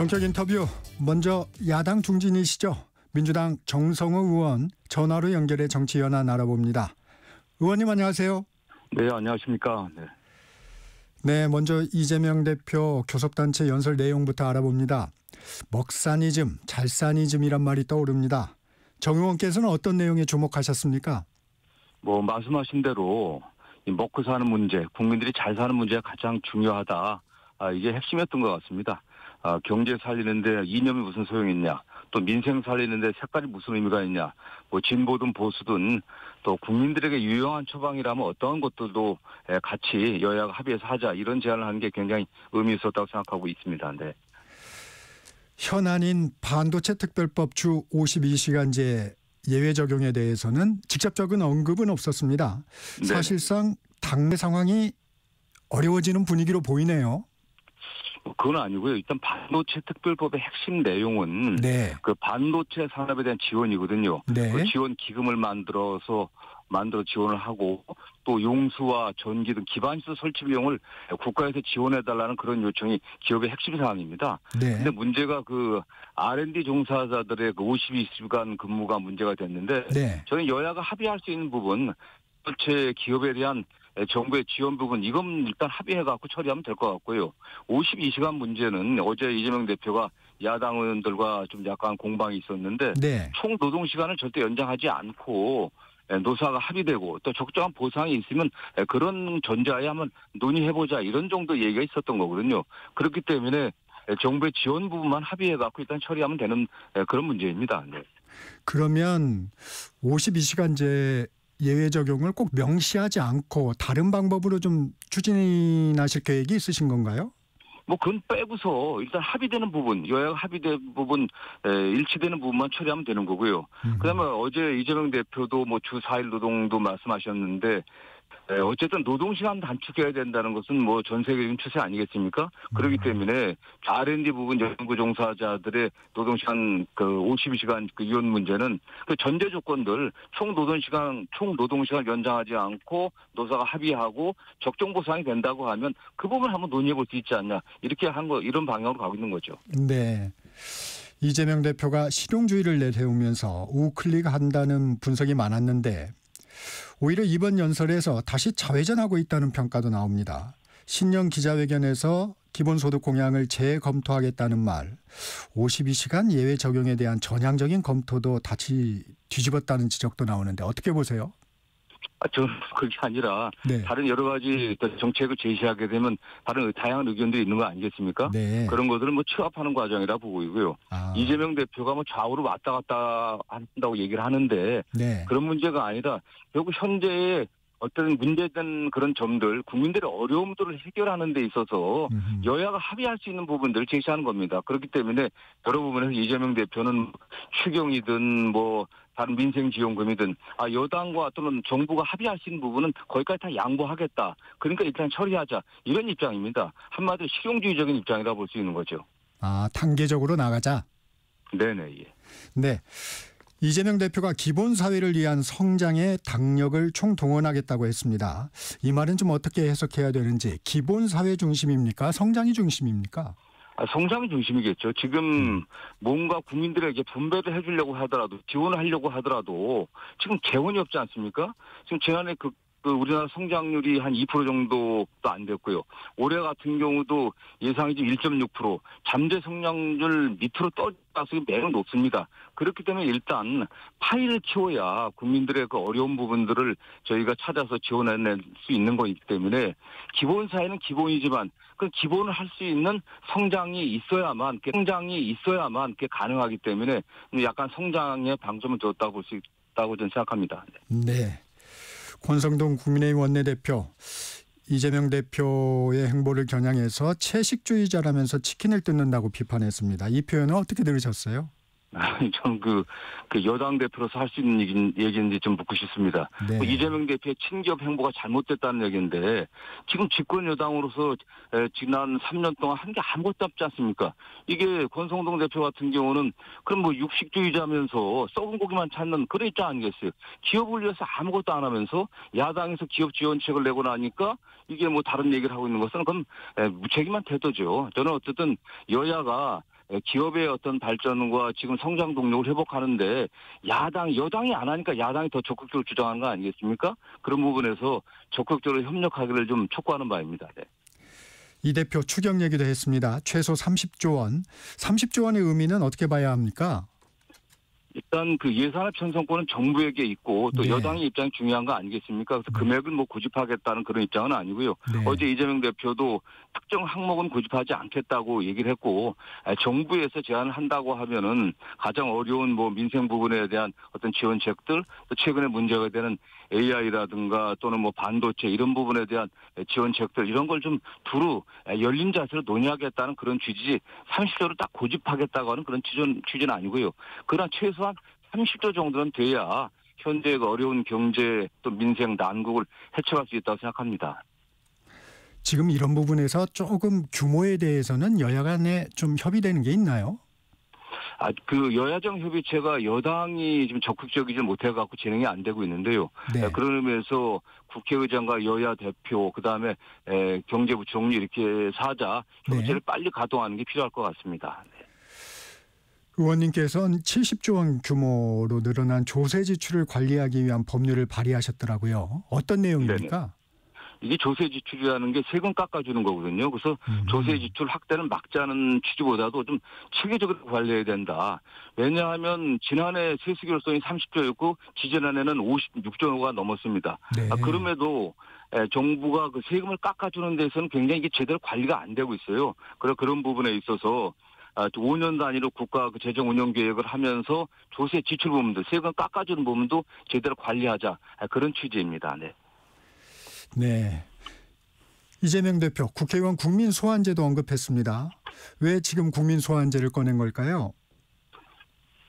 정책 인터뷰. 먼저 야당 중진이시죠. 민주당 정성호 의원 전화로 연결해 정치 현안 알아봅니다. 의원님 안녕하세요. 네, 안녕하십니까. 네, 먼저 이재명 대표 교섭단체 연설 내용부터 알아봅니다. 먹사니즘, 잘사니즘이란 말이 떠오릅니다. 정 의원께서는 어떤 내용에 주목하셨습니까? 말씀하신 대로 이 먹고 사는 문제, 국민들이 잘 사는 문제가 가장 중요하다. 이게 핵심이었던 것 같습니다. 경제 살리는데 이념이 무슨 소용이 있냐. 또 민생 살리는데 색깔이 무슨 의미가 있냐. 진보든 보수든 또 국민들에게 유용한 처방이라면 어떠한 것들도 같이 여야가 합의해서 하자. 이런 제안을 하는 게 굉장히 의미 있었다고 생각하고 있습니다. 네. 현안인 반도체 특별법 주 52시간제 예외 적용에 대해서는 직접적인 언급은 없었습니다. 네. 사실상 당내 상황이 어려워지는 분위기로 보이네요. 그건 아니고요. 일단 반도체 특별법의 핵심 내용은 네. 그 반도체 산업에 대한 지원이거든요. 네. 그 지원 기금을 만들어 지원을 하고 또 용수와 전기 등 기반시설 설치 비용을 국가에서 지원해달라는 그런 요청이 기업의 핵심 사항입니다. 네. 근데 문제가 그 R&D 종사자들의 그 52시간 근무가 문제가 됐는데 네. 저는 여야가 합의할 수 있는 부분, 반도체 기업에 대한 정부의 지원 부분 이건 일단 합의해갖고 처리하면 될 것 같고요. 52시간 문제는 어제 이재명 대표가 야당 의원들과 좀 약간 공방이 있었는데 네. 총 노동 시간을 절대 연장하지 않고 노사가 합의되고 또 적정한 보상이 있으면 그런 전제하에 한번 논의해보자 이런 정도 얘기가 있었던 거거든요. 그렇기 때문에 정부의 지원 부분만 합의해갖고 일단 처리하면 되는 그런 문제입니다. 네. 그러면 52시간제 예외 적용을 꼭 명시하지 않고 다른 방법으로 좀 추진하실 계획이 있으신 건가요? 그건 빼고서 일단 합의되는 부분, 여야가 합의된 부분, 일치되는 부분만 처리하면 되는 거고요. 그다음에 어제 이재명 대표도 주 4일 노동도 말씀하셨는데, 어쨌든 노동시간 단축해야 된다는 것은 전 세계적인 추세 아니겠습니까? 그렇기 때문에 R&D 부분 연구 종사자들의 노동시간 52시간 이혼 문제는 그 전제 조건들 총 노동시간 연장하지 않고 노사가 합의하고 적정 보상이 된다고 하면 그 부분 한번 논의해 볼 수 있지 않냐. 이렇게 이런 방향으로 가고 있는 거죠. 네. 이재명 대표가 실용주의를 내세우면서 우클릭한다는 분석이 많았는데 오히려 이번 연설에서 다시 자회전하고 있다는 평가도 나옵니다. 신년 기자회견에서 기본소득 공약을 재검토하겠다는 말, 52시간 예외 적용에 대한 전향적인 검토도 다시 뒤집었다는 지적도 나오는데 어떻게 보세요? 저는 그게 아니라 네. 다른 여러 가지 정책을 제시하게 되면 다른 다양한 의견들이 있는 거 아니겠습니까? 네. 그런 것들을 취합하는 과정이라 보고 있고요. 이재명 대표가 좌우로 왔다 갔다 한다고 얘기를 하는데 네. 그런 문제가 아니라 결국 현재의 어떤 문제된 그런 점들, 국민들의 어려움들을 해결하는 데 있어서 여야가 합의할 수 있는 부분들을 제시하는 겁니다. 그렇기 때문에 여러 부분에서 이재명 대표는 추경이든 다른 민생지원금이든 여당과 또는 정부가 합의할 수 있는 부분은 거기까지 다 양보하겠다. 그러니까 일단 처리하자. 이런 입장입니다. 한마디로 실용주의적인 입장이라 볼 수 있는 거죠. 단계적으로 나가자. 네네. 예. 네. 이재명 대표가 기본사회를 위한 성장에 당력을 총동원하겠다고 했습니다. 이 말은 좀 어떻게 해석해야 되는지 기본사회 중심입니까? 성장이 중심입니까? 성장이 중심이겠죠. 지금 뭔가 국민들에게 분배를 해주려고 하더라도 지원을 하려고 하더라도 지금 재원이 없지 않습니까? 지금 지난해 우리나라 성장률이 한 2% 정도도 안 됐고요. 올해 같은 경우도 예상이 지금 1.6%, 잠재 성장률 밑으로 떨어질 가능성이 매우 높습니다. 그렇기 때문에 일단 파이를 키워야 국민들의 그 어려운 부분들을 저희가 찾아서 지원해낼 수 있는 거기 때문에 기본사회는 기본이지만 그 기본을 할 수 있는 성장이 있어야만 그게 가능하기 때문에 약간 성장에 방점을 뒀다고 볼 수 있다고 저는 생각합니다. 네. 권성동 국민의힘 원내대표, 이재명 대표의 행보를 겨냥해서 채식주의자라면서 치킨을 뜯는다고 비판했습니다. 이 표현은 어떻게 들으셨어요? 저는 그 여당 대표로서 할 수 있는 얘기인지 좀 묻고 싶습니다. 네. 이재명 대표의 친기업 행보가 잘못됐다는 얘기인데 지금 집권 여당으로서 지난 3년 동안 한 게 아무것도 없지 않습니까? 이게 권성동 대표 같은 경우는 그럼 육식주의자면서 썩은 고기만 찾는 그런 입장 아니겠어요? 기업을 위해서 아무것도 안 하면서 야당에서 기업 지원책을 내고 나니까 이게 다른 얘기를 하고 있는 것은 그럼 무책임한 태도죠. 저는 어쨌든 여야가 기업의 어떤 발전과 지금 성장 동력을 회복하는데 여당이 안 하니까 야당이 더 적극적으로 주장하는 거 아니겠습니까? 그런 부분에서 적극적으로 협력하기를 좀 촉구하는 바입니다. 네. 이 대표 추경 얘기도 했습니다. 최소 30조 원. 30조 원의 의미는 어떻게 봐야 합니까? 일단 그 예산의 편성권은 정부에게 있고 또 네. 여당의 입장이 중요한 거 아니겠습니까? 그래서 금액을 뭐 고집하겠다는 그런 입장은 아니고요. 네. 어제 이재명 대표도 특정 항목은 고집하지 않겠다고 얘기를 했고 정부에서 제안을 한다고 하면은 가장 어려운 뭐 민생 부분에 대한 어떤 지원책들 또 최근에 문제가 되는 AI라든가 또는 뭐 반도체 이런 부분에 대한 지원책들 이런 걸 좀 두루 열린 자세로 논의하겠다는 그런 취지지 30조를 딱 고집하겠다고 하는 그런 취지는 아니고요. 그러나 최소한 30조 정도는 돼야 현재 그 어려운 경제 또 민생 난국을 헤쳐갈 수 있다고 생각합니다. 지금 이런 부분에서 조금 규모에 대해서는 여야 간에 좀 협의되는 게 있나요? 그 여야정 협의체가 여당이 지금 적극적이지 못해갖고 진행이 안 되고 있는데요. 네. 그런 의미에서 국회의장과 여야 대표, 그 다음에 경제부 총리 이렇게 사자 협의체를 빨리 가동하는 게 필요할 것 같습니다. 네. 의원님께서는 70조 원 규모로 늘어난 조세 지출을 관리하기 위한 법률을 발의하셨더라고요. 어떤 내용입니까? 이게 조세 지출이라는 게 세금 깎아주는 거거든요. 그래서 조세 지출 확대는 막자는 취지보다도 좀 체계적으로 관리해야 된다. 왜냐하면 지난해 세수 결손이 30조였고 지지난해는 56조가 넘었습니다. 네. 그럼에도 정부가 그 세금을 깎아주는 데서는 굉장히 이게 제대로 관리가 안 되고 있어요. 그래서 그런 부분에 있어서 5년 단위로 국가 그 재정 운영 계획을 하면서 조세 지출 부분도 세금 깎아주는 부분도 제대로 관리하자 그런 취지입니다. 네. 네. 이재명 대표 국회의원 국민 소환제도 언급했습니다. 왜 지금 국민 소환제를 꺼낸 걸까요?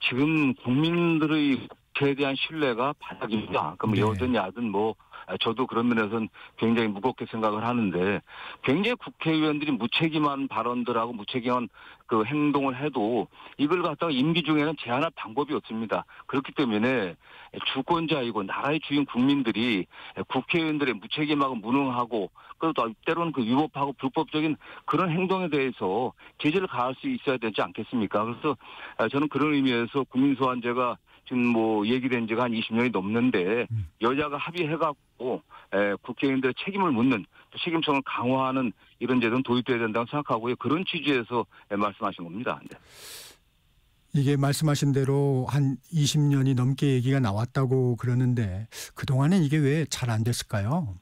지금 국민들의 국회에 대한 신뢰가 바닥입니다. 그럼 네. 여든 야든 뭐 저도 그런 면에서는 굉장히 무겁게 생각을 하는데 굉장히 국회의원들이 무책임한 발언들하고 무책임한 그 행동을 해도 이걸 갖다가 임기 중에는 제한할 방법이 없습니다. 그렇기 때문에 주권자이고 나라의 주인 국민들이 국회의원들의 무책임하고 무능하고 그리고 때로는 그 위법하고 불법적인 그런 행동에 대해서 제재를 가할 수 있어야 되지 않겠습니까? 그래서 저는 그런 의미에서 국민소환제가 지금 뭐 얘기된 지가 한 20년이 넘는데 여야가 합의해갖고 국회의원들의 책임을 묻는 책임성을 강화하는 이런 제도는 도입돼야 된다고 생각하고요. 그런 취지에서 말씀하신 겁니다. 네. 이게 말씀하신 대로 한 20년이 넘게 얘기가 나왔다고 그러는데 그동안은 이게 왜 잘 안 됐을까요?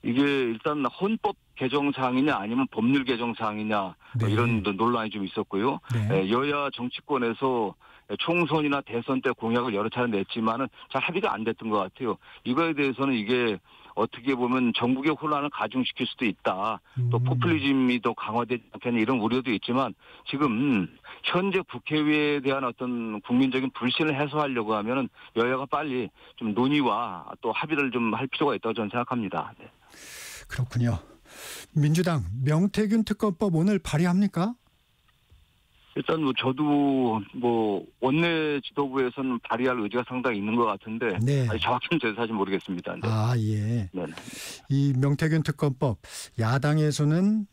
이게 일단 헌법 개정사항이냐 아니면 법률 개정사항이냐 네. 이런 논란이 좀 있었고요. 네. 여야 정치권에서 총선이나 대선 때 공약을 여러 차례 냈지만은 잘 합의가 안 됐던 것 같아요. 이거에 대해서는 이게 어떻게 보면 전국의 혼란을 가중시킬 수도 있다. 또 포퓰리즘이 더 강화되지 않겠냐 이런 우려도 있지만 지금 현재 국회에 대한 어떤 국민적인 불신을 해소하려고 하면은 여야가 빨리 좀 논의와 또 합의를 좀 할 필요가 있다고 저는 생각합니다. 네. 그렇군요. 민주당 명태균 특검법 오늘 발의합니까? 일단 뭐 저도 뭐 원내 지도부에서는 발의할 의지가 상당히 있는 것 같은데 네. 정확히는 저도 사실 모르겠습니다. 네. 예. 네. 이 명태균 특검법 야당에서는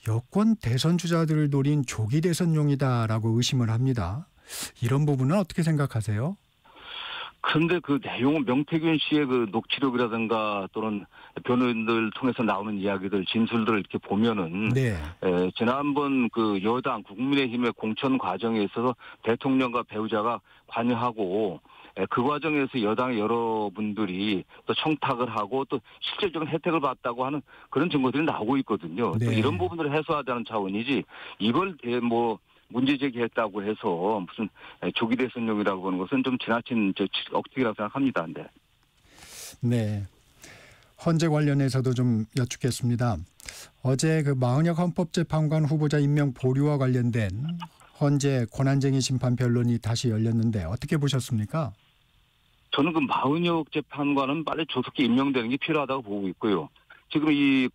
여권 대선 주자들을 노린 조기 대선용이다라고 의심을 합니다. 이런 부분은 어떻게 생각하세요? 그런데 그 내용은 명태균 씨의 그 녹취록이라든가 또는 변호인들 통해서 나오는 이야기들, 진술들을 이렇게 보면은 네. 지난번 그 여당 국민의힘의 공천 과정에 있어서 대통령과 배우자가 관여하고 그 과정에서 여당의 여러분들이 또 청탁을 하고 또 실질적인 혜택을 받다고 하는 그런 증거들이 나오고 있거든요. 네. 또 이런 부분들을 해소하자는 차원이지 이걸 뭐 문제 제기했다고 해서 무슨 조기 대선용이라고 하는 것은 좀 지나친 억측이라고 생각합니다. 네. 네. 헌재 관련해서도 좀 여쭙겠습니다. 어제 그 마은혁 헌법재판관 후보자 임명 보류와 관련된 헌재 권한쟁의 심판 변론이 다시 열렸는데 어떻게 보셨습니까? 저는 그 마은혁 재판관은 빨리 조속히 임명되는 게 필요하다고 보고 있고요. 지금 이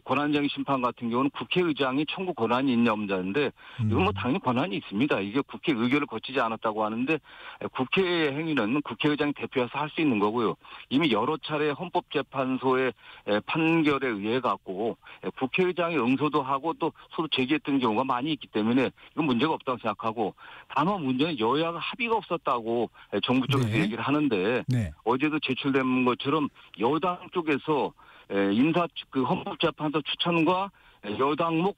권한쟁의 심판 같은 경우는 국회의장이 청구 권한이 있냐 없냐인데 이건 뭐 당연히 권한이 있습니다. 이게 국회 의결을 거치지 않았다고 하는데 국회 행위는 국회의장이 대표해서 할 수 있는 거고요. 이미 여러 차례 헌법재판소의 판결에 의해 갖고 국회의장이 응소도 하고 또 서로 제기했던 경우가 많이 있기 때문에 이건 문제가 없다고 생각하고 다만 문제는 여야가 합의가 없었다고 정부 쪽에서 네. 얘기를 하는데 네. 어제도 제출된 것처럼 여당 쪽에서 헌법재판소 추천과 여당목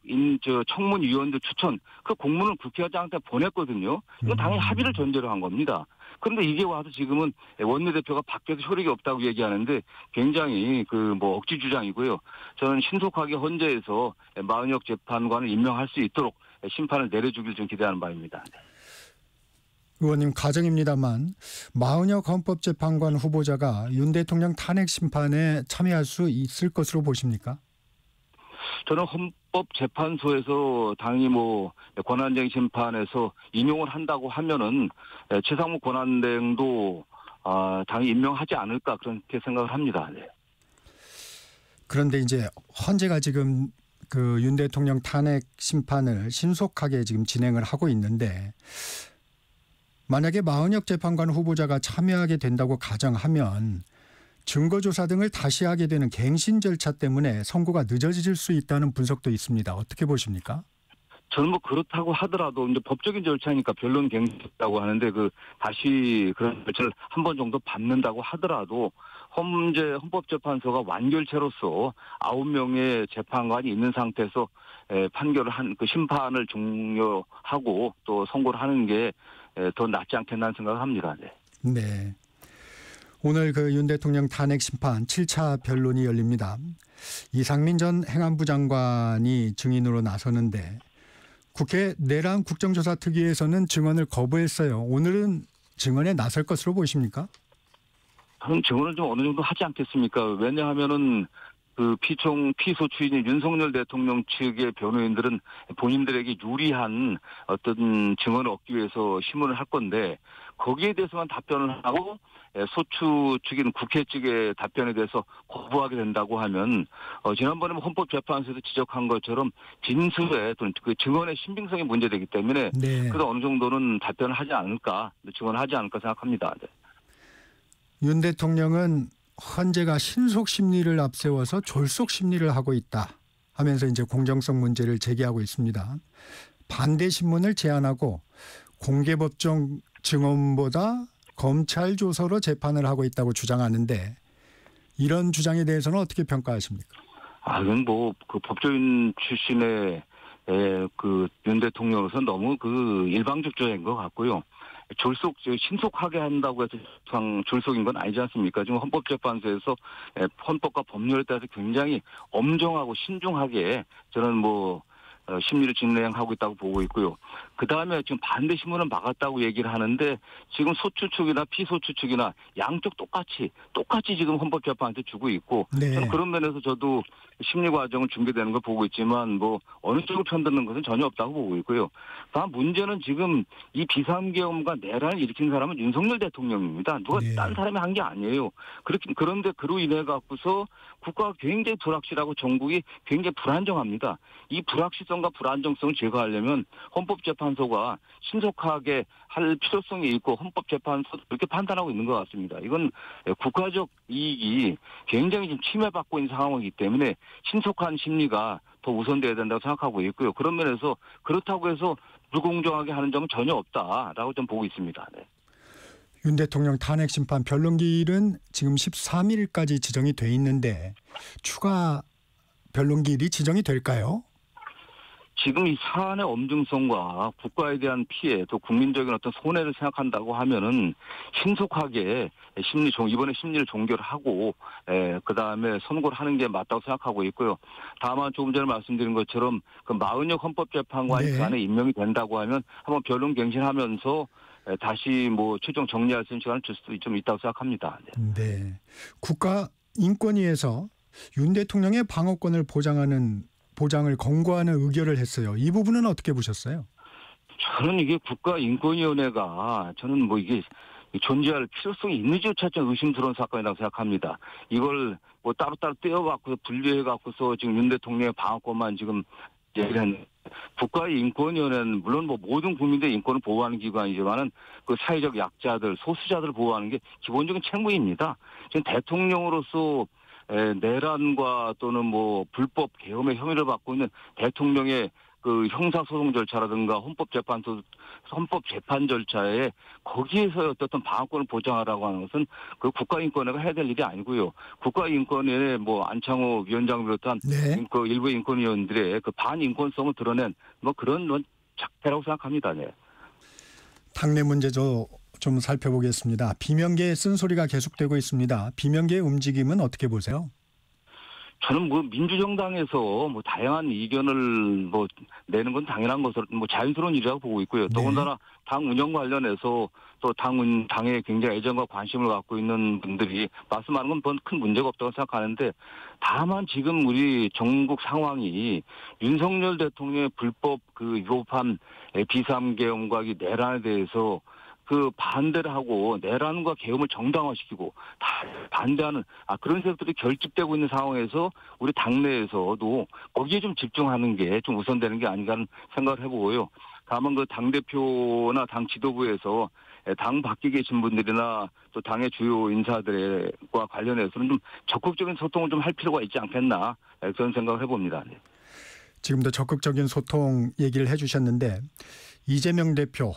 청문위원들 추천 그 공문을 국회의장한테 보냈거든요. 이건 당연히 합의를 전제로 한 겁니다. 그런데 이게 와서 지금은 원내대표가 밖에서 효력이 없다고 얘기하는데 굉장히 억지 주장이고요. 저는 신속하게 헌재에서 마은혁 재판관을 임명할 수 있도록 심판을 내려주길 좀 기대하는 바입니다. 의원님 가정입니다만 마은혁 헌법재판관 후보자가 윤 대통령 탄핵 심판에 참여할 수 있을 것으로 보십니까? 저는 헌법재판소에서 당연히 권한쟁의 심판에서 인용을 한다고 하면은 최상무 권한대행도 당연히 임명하지 않을까 그렇게 생각을 합니다. 네. 그런데 이제 헌재가 지금 윤 대통령 탄핵 심판을 신속하게 지금 진행을 하고 있는데 만약에 마은혁 재판관 후보자가 참여하게 된다고 가정하면 증거조사 등을 다시 하게 되는 갱신 절차 때문에 선고가 늦어질 수 있다는 분석도 있습니다. 어떻게 보십니까? 저는 그렇다고 하더라도 이제 법적인 절차니까 변론 갱신이라고 하는데 다시 그런 절차를 한 번 정도 밟는다고 하더라도 헌법재판소가 완결체로서 9명의 재판관이 있는 상태에서 판결을 심판을 종료하고 또 선고를 하는 게 더 낫지 않겠나 하는 생각을 합니다. 네. 네. 오늘 윤 대통령 탄핵 심판 7차 변론이 열립니다. 이상민 전 행안부 장관이 증인으로 나서는데 국회 내란 국정조사 특위에서는 증언을 거부했어요. 오늘은 증언에 나설 것으로 보십니까? 저는 증언을 좀 어느 정도 하지 않겠습니까? 왜냐하면은 피소추인인 윤석열 대통령 측의 변호인들은 본인들에게 유리한 어떤 증언을 얻기 위해서 신문을 할 건데 거기에 대해서만 답변을 하고 소추 측인 국회 측의 답변에 대해서 거부하게 된다고 하면 지난번에 헌법재판소에서 지적한 것처럼 진술의 또는 증언의 신빙성이 문제되기 때문에 네. 그래도 어느 정도는 답변을 하지 않을까, 증언을 하지 않을까 생각합니다. 네. 윤 대통령은 헌재가 신속 심리를 앞세워서 졸속 심리를 하고 있다 하면서 이제 공정성 문제를 제기하고 있습니다. 반대 신문을 제안하고 공개법정 증언보다 검찰 조서로 재판을 하고 있다고 주장하는데 이런 주장에 대해서는 어떻게 평가하십니까? 이건 법조인 출신의 윤 대통령으로서 너무 일방적 주장인 것 같고요. 신속하게 한다고 해서 졸속인 건 아니지 않습니까? 지금 헌법재판소에서 헌법과 법률에 따라서 굉장히 엄정하고 신중하게 저는 심리를 진행하고 있다고 보고 있고요. 그다음에 지금 반대 신문은 막았다고 얘기를 하는데 지금 소추 측이나 피소추 측이나 양쪽 똑같이 지금 헌법재판한테 주고 있고 네. 저는 그런 면에서 저도 심리 과정을 준비되는 걸 보고 있지만 어느 쪽을 편드는 것은 전혀 없다고 보고 있고요. 다만 문제는 지금 이 비상계엄과 내란을 일으킨 사람은 윤석열 대통령입니다. 누가 네. 딴 사람이 한 게 아니에요. 그런데 그로 인해 갖고서 국가가 굉장히 불확실하고 정국이 굉장히 불안정합니다. 이 불확실성과 불안정성을 제거하려면 헌법재판소가 신속하게 할 필요성이 있고 헌법재판소도 그렇게 판단하고 있는 것 같습니다. 이건 국가적 이익이 굉장히 지금 침해받고 있는 상황이기 때문에 신속한 심리가 더 우선돼야 된다고 생각하고 있고요. 그런 면에서 그렇다고 해서 불공정하게 하는 점은 전혀 없다라고 좀 보고 있습니다. 네. 윤 대통령 탄핵 심판 변론기일은 지금 13일까지 지정이 돼 있는데 추가 변론기일이 지정이 될까요? 지금 이 사안의 엄중성과 국가에 대한 피해 또 국민적인 어떤 손해를 생각한다고 하면은 신속하게 이번에 심리를 종결을 하고 그다음에 선고를 하는 게 맞다고 생각하고 있고요. 다만 조금 전에 말씀드린 것처럼 마은혁 헌법재판관이 네. 그 안에 임명이 된다고 하면 한번 변론 갱신하면서 다시 최종 정리할 수 있는 시간을 줄 수도 좀 있다고 생각합니다. 네. 네. 국가인권위에서 윤 대통령의 방어권을 보장을 권고하는 의결을 했어요. 이 부분은 어떻게 보셨어요? 저는 이게 국가인권위원회가 저는 이게 존재할 필요성이 있는지조차 좀 의심스러운 사건이라고 생각합니다. 이걸 뭐 따로따로 떼어갖고 분리해갖고서 지금 윤 대통령의 방어권만 지금 얘기한 국가의 인권위원회는 물론 뭐 모든 국민들의 인권을 보호하는 기관이지만은 그 사회적 약자들, 소수자들을 보호하는 게 기본적인 책무입니다. 지금 대통령으로서 내란과 또는 뭐 불법 계엄의 혐의를 받고 있는 대통령의 그 형사소송 절차라든가 헌법재판 절차에 거기에서 어떤 방어권을 보장하라고 하는 것은 그 국가인권위가 해야 될 일이 아니고요. 국가인권위에 뭐 안창호 위원장을 비롯한 네. 그 일부 인권위원들의 그 반인권성을 드러낸 뭐 그런 작태라고 생각합니다. 네. 당내 문제도 좀 살펴보겠습니다. 비명계의 쓴소리가 계속되고 있습니다. 비명계의 움직임은 어떻게 보세요? 저는 뭐 민주정당에서 뭐 다양한 의견을 뭐 내는 건 당연한 것으로 뭐 자연스러운 일이라고 보고 있고요. 더군다나 당 운영 관련해서 또 당에 굉장히 애정과 관심을 갖고 있는 분들이 말씀하는 건 큰 문제가 없다고 생각하는데 다만 지금 우리 전국 상황이 윤석열 대통령의 불법 그 위법한 비상계엄과 내란에 대해서 그 반대를 하고 내란과 계엄을 정당화시키고 다 반대하는 그런 세력들이 결집되고 있는 상황에서 우리 당내에서도 거기에 좀 집중하는 게 좀 우선되는 게 아닌가 하는 생각을 해보고요. 다만 그 당대표나 당 지도부에서 당 밖에 계신 분들이나 또 당의 주요 인사들과 관련해서는 좀 적극적인 소통을 좀 할 필요가 있지 않겠나 그런 생각을 해봅니다. 네. 지금도 적극적인 소통 얘기를 해주셨는데 이재명 대표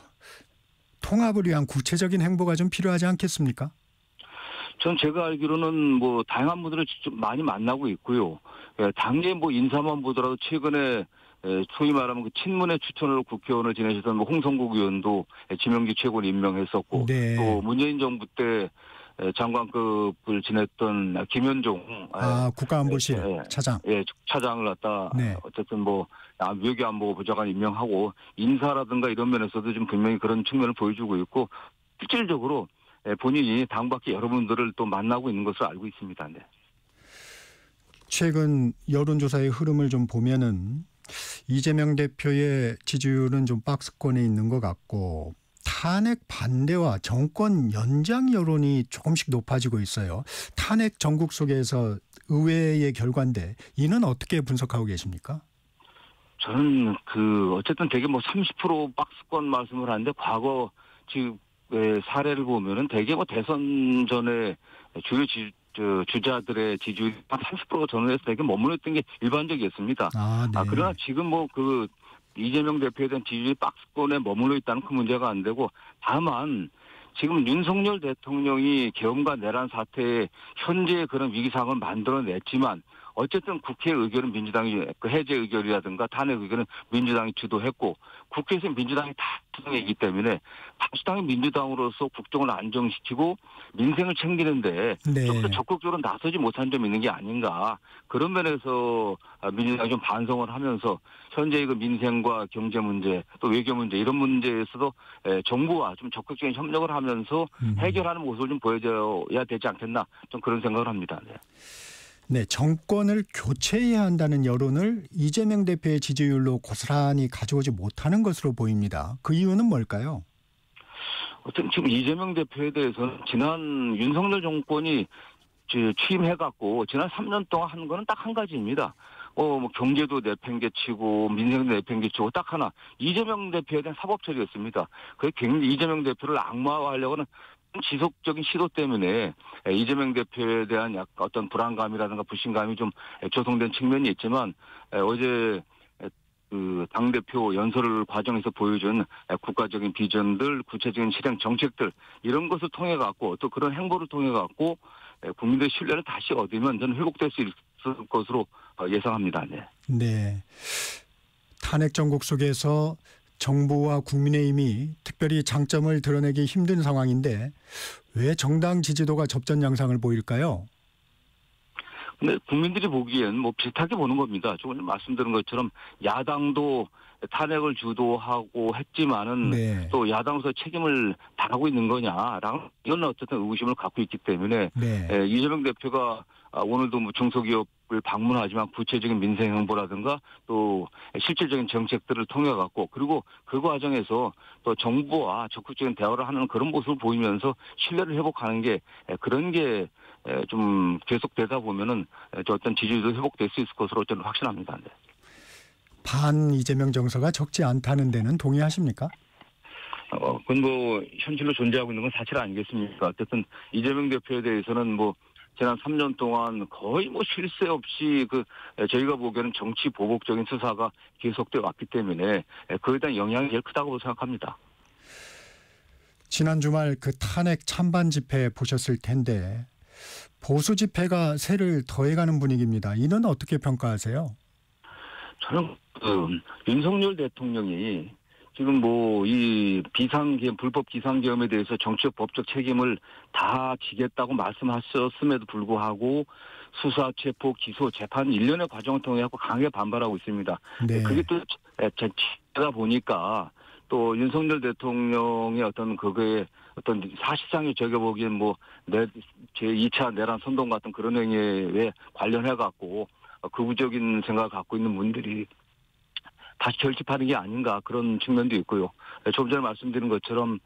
통합을 위한 구체적인 행보가 좀 필요하지 않겠습니까? 전 제가 알기로는 뭐 다양한 분들을 직접 많이 만나고 있고요. 당내 뭐 인사만 보더라도 최근에 소위 말하면 그 친문의 추천으로 국회의원을 지내셨던 뭐 홍성국 의원도 지명직 최고를 임명했었고 네. 또 문재인 정부 때 장관급을 지냈던 김현종 국가안보실 차장. 차장을 갖다 네. 어쨌든 뭐 외교안보 보좌관 임명하고 인사라든가 이런 면에서도 좀 분명히 그런 측면을 보여주고 있고 실질적으로 본인이 당 밖에 여러분들을 또 만나고 있는 것으로 알고 있습니다. 네. 최근 여론조사의 흐름을 좀 보면은 이재명 대표의 지지율은 좀 박스권에 있는 것 같고 탄핵 반대와 정권 연장 여론이 조금씩 높아지고 있어요. 탄핵 전국 속에서 의회의 결과인데 이는 어떻게 분석하고 계십니까? 저는 어쨌든 되게 뭐 30% 박스권 말씀을 하는데 과거 지금 사례를 보면은 되게 뭐 대선 전에 주요 주자들의 지지율이 한 30%가 전후에서 되게 머물렀던 게 일반적이었습니다. 네. 그러나 지금 뭐 이재명 대표에 대한 지지율이 박스권에 머물러 있다는 큰 문제가 안 되고 다만 지금 윤석열 대통령이 계엄과 내란 사태에 현재의 그런 위기 상황을 만들어냈지만 어쨌든 국회 의결은 민주당이 해제 의결이라든가 탄핵 의결은 민주당이 주도했고 국회에서 민주당이 다 투쟁했기 때문에 다수당의 민주당으로서 국정을 안정시키고 민생을 챙기는데 좀 더 적극적으로 나서지 못한 점이 있는 게 아닌가 그런 면에서 민주당이 좀 반성을 하면서 현재의 그 민생과 경제 문제 또 외교 문제 이런 문제에서도 정부와 좀 적극적인 협력을 하면서 해결하는 모습을 좀 보여줘야 되지 않겠나 좀 그런 생각을 합니다. 네. 네, 정권을 교체해야 한다는 여론을 이재명 대표의 지지율로 고스란히 가져오지 못하는 것으로 보입니다. 그 이유는 뭘까요? 어쨌든 지금 이재명 대표에 대해서는 지난 윤석열 정권이 취임해갖고 지난 3년 동안 한 거는 딱 한 가지입니다. 뭐 경제도 내팽개치고 민생도 내팽개치고 딱 하나 이재명 대표에 대한 사법 처리였습니다. 그게 굉장히 이재명 대표를 악마화하려고는 지속적인 시도 때문에 이재명 대표에 대한 약간 어떤 불안감이라든가 불신감이 좀 조성된 측면이 있지만 어제 당대표 연설 과정에서 보여준 국가적인 비전들, 구체적인 실행 정책들 이런 것을 통해 갖고 또 그런 행보를 통해 갖고 국민들의 신뢰를 다시 얻으면 저는 회복될 수 있을 것으로 예상합니다. 네. 네. 탄핵 정국 속에서 정부와 국민의힘이 특별히 장점을 드러내기 힘든 상황인데 왜 정당 지지도가 접전 양상을 보일까요? 근데 국민들이 보기엔 뭐 비슷하게 보는 겁니다. 조금 말씀드린 것처럼 야당도 탄핵을 주도하고 했지만은 네. 또 야당으로서 책임을 다하고 있는 거냐라는 이런 어쨌든 의구심을 갖고 있기 때문에 네. 이재명 대표가 오늘도 뭐 중소기업을 방문하지만 구체적인 민생 행보라든가 또 실질적인 정책들을 통해 갖고 그리고 그 과정에서 또 정부와 적극적인 대화를 하는 그런 모습을 보이면서 신뢰를 회복하는 게 그런 게 좀 계속되다 보면은 어떤 지지율도 회복될 수 있을 것으로 저는 확신합니다. 네. 반 이재명 정서가 적지 않다는 데는 동의하십니까? 그건 뭐 현실로 존재하고 있는 건 사실 아니겠습니까? 어쨌든 이재명 대표에 대해서는 뭐 지난 3년 동안 거의 뭐 쉴 새 없이 저희가 보기에는 정치 보복적인 수사가 계속돼 왔기 때문에 그에 대한 영향이 제일 크다고 생각합니다. 지난 주말 그 탄핵 찬반 집회 보셨을 텐데 보수 집회가 새를 더해가는 분위기입니다. 이는 어떻게 평가하세요? 저는 윤석열 대통령이 지금 뭐 이 비상계엄 불법 비상계엄에 대해서 정치적 법적 책임을 다 지겠다고 말씀하셨음에도 불구하고 수사, 체포, 기소, 재판 일련의 과정을 통해 강하게 반발하고 있습니다. 네. 그게 또 제가 보니까 또 윤석열 대통령의 어떤 그거에 어떤 사실상의 제가 보기엔 뭐 제 2차 내란 선동 같은 그런 행위에 관련해 갖고 극우적인 생각을 갖고 있는 분들이 다시 결집하는 게 아닌가 그런 측면도 있고요. 조금 전에 말씀드린 것처럼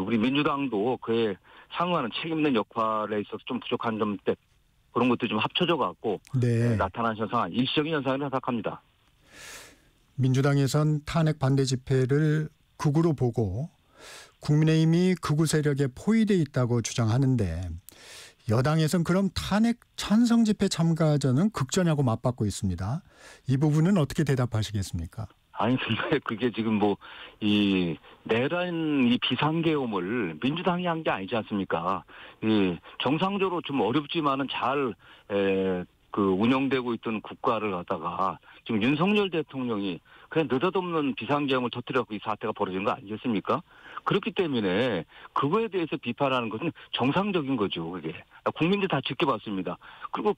우리 민주당도 그에 상응하는 책임있는 역할에 있어서 좀 부족한 점 때 그런 것도 좀 합쳐져 갖고 네. 나타난 현상, 일시적인 현상이라고 생각합니다. 민주당에선 탄핵 반대 집회를 극우로 보고 국민의힘이 극우 세력에 포위돼 있다고 주장하는데 여당에선 그럼 탄핵 찬성 집회 참가자는 극전하고 맞받고 있습니다. 이 부분은 어떻게 대답하시겠습니까? 아니 근데 그게 지금 뭐 이 내란 이 비상계엄을 민주당이 한 게 아니지 않습니까? 이 정상적으로 좀 어렵지만은 잘 운영되고 있던 국가를 갖다가 지금 윤석열 대통령이 그냥 느닷없는 비상계엄을 터뜨려서 이 사태가 벌어진 거 아니겠습니까? 그렇기 때문에 그거에 대해서 비판하는 것은 정상적인 거죠, 그게. 국민들 다 지켜봤습니다. 그리고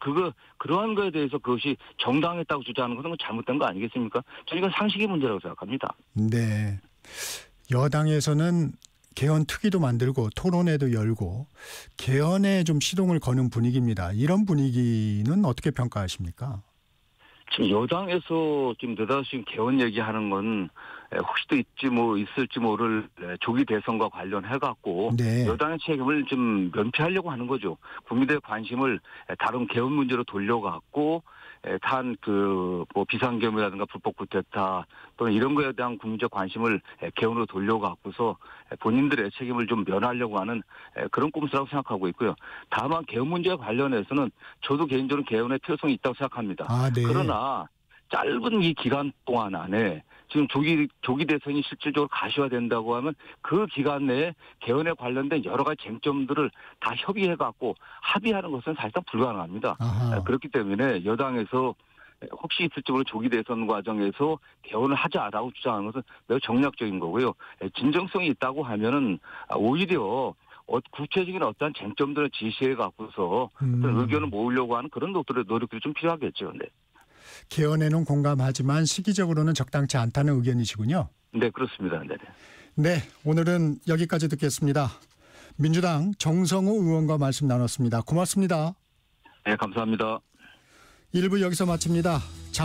그러한 거에 대해서 그것이 정당했다고 주장하는 것은 잘못된 거 아니겠습니까? 저는 이건 상식의 문제라고 생각합니다. 네. 여당에서는 개헌 특위도 만들고 토론회도 열고 개헌에 좀 시동을 거는 분위기입니다. 이런 분위기는 어떻게 평가하십니까? 지금 여당에서 지금 느닷없이 개헌 얘기하는 건 혹시 또 있을지 모를 조기 대선과 관련해갖고 네. 여당의 책임을 좀 면피하려고 하는 거죠. 국민들의 관심을 다른 개헌 문제로 돌려갖고 비상계엄이라든가 불법 쿠데타 또는 이런 거에 대한 국민적 관심을 개헌으로 돌려갖고서 본인들의 책임을 좀 면하려고 하는 그런 꼼수라고 생각하고 있고요. 다만 개헌 문제와 관련해서는 저도 개인적으로 개헌의 필요성이 있다고 생각합니다. 네. 그러나 짧은 이 기간 동안 안에 지금 조기 대선이 실질적으로 가시화된다고 하면 그 기간 내에 개헌에 관련된 여러 가지 쟁점들을 다 협의해갖고 합의하는 것은 사실상 불가능합니다. 아하. 그렇기 때문에 여당에서 혹시 있을지 모르는 조기 대선 과정에서 개헌을 하자라고 주장하는 것은 매우 정략적인 거고요. 진정성이 있다고 하면은 오히려 구체적인 어떠한 쟁점들을 지시해 갖고서 어떤 의견을 모으려고 하는 그런 노력들이 좀 필요하겠죠. 네. 개헌에는 공감하지만 시기적으로는 적당치 않다는 의견이시군요. 네, 그렇습니다. 네. 네, 오늘은 여기까지 듣겠습니다. 민주당 정성호 의원과 말씀 나눴습니다. 고맙습니다. 네, 감사합니다. 1부 여기서 마칩니다.